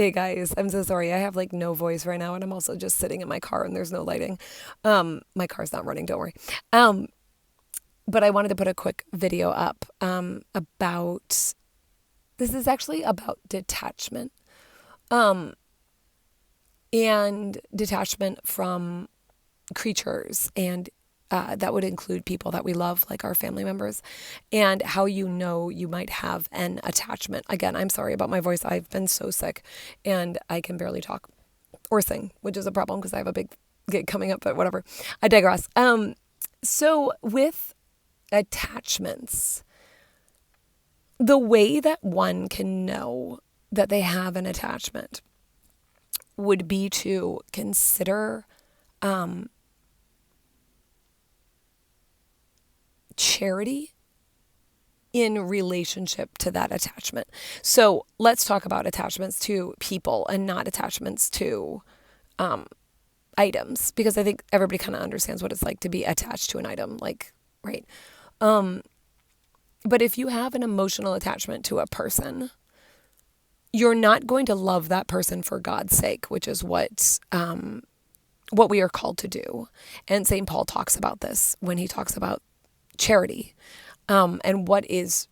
Hey guys, I'm so sorry. I have like no voice right now, and I'm also just sitting in my car and there's no lighting. My car's not running, don't worry. Um, but I wanted to put a quick video up about this is actually about detachment. Um, and detachment from creatures and that would include people that we love, like our family members, and how you know you might have an attachment. Again, I'm sorry about my voice. I've been so sick and I can barely talk or sing, which is a problem because I have a big gig coming up, but whatever. I digress. So with attachments, the way that one can know that they have an attachment would be to consider charity in relationship to that attachment. So let's talk about attachments to people and not attachments to items, because I think everybody kind of understands what it's like to be attached to an item, like, right? But if you have an emotional attachment to a person, you're not going to love that person for God's sake, which is what we are called to do. And St. Paul talks about this when he talks about charity, and what is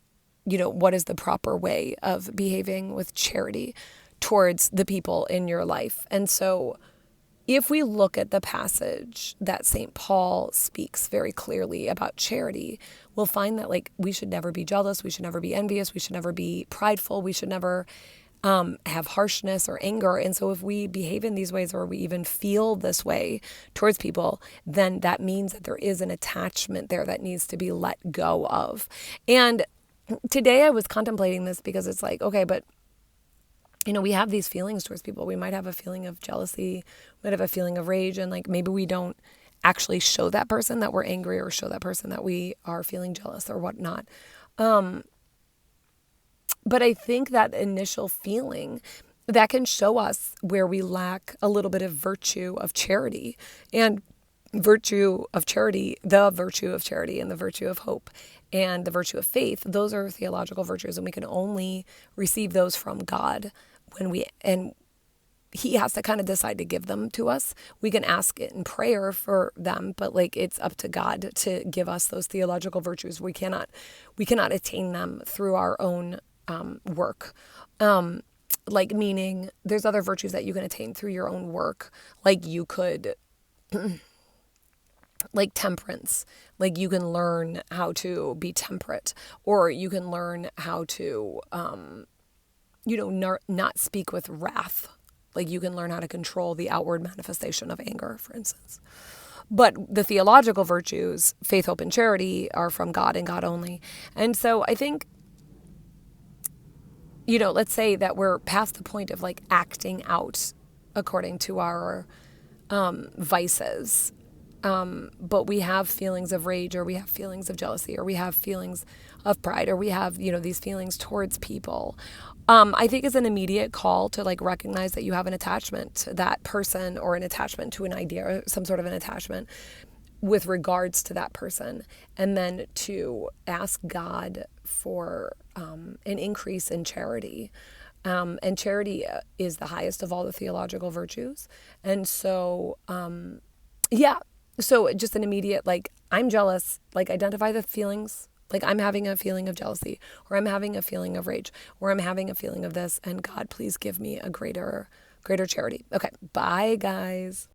the proper way of behaving with charity towards the people in your life. And so if we look at the passage that St. Paul speaks very clearly about charity, we'll find that like we should never be jealous, we should never be envious, we should never be prideful, we should never have harshness or anger. And so if we behave in these ways, or we even feel this way towards people, then that means that there is an attachment there that needs to be let go of. And today I was contemplating this because it's like, okay, but we have these feelings towards people. We might have a feeling of jealousy, we might have a feeling of rage, and like maybe we don't actually show that person that we're angry or show that person that we are feeling jealous or whatnot. But I think that initial feeling that can show us where we lack a little bit of virtue of charity, and virtue of charity, the virtue of charity and the virtue of hope and the virtue of faith. Those are theological virtues, and we can only receive those from God and he has to kind of decide to give them to us. We can ask it in prayer for them, but like it's up to God to give us those theological virtues. We cannot attain them through our own work. Like meaning there's other virtues that you can attain through your own work. Like you could, like temperance, like you can learn how to be temperate, or you can learn how to, not speak with wrath. Like you can learn how to control the outward manifestation of anger, for instance. But the theological virtues, faith, hope, and charity, are from God and God only. And so I think, let's say that we're past the point of like acting out according to our vices. But we have feelings of rage, or we have feelings of jealousy, or we have feelings of pride, or we have, these feelings towards people. I think it's an immediate call to like recognize that you have an attachment to that person, or an attachment to an idea, or some sort of an attachment with regards to that person, and then to ask God for an increase in charity. And charity is the highest of all the theological virtues. And so, so just an immediate, like, I'm jealous, like identify the feelings, like I'm having a feeling of jealousy, or I'm having a feeling of rage, or I'm having a feeling of this, and God, please give me a greater charity. Okay, bye guys.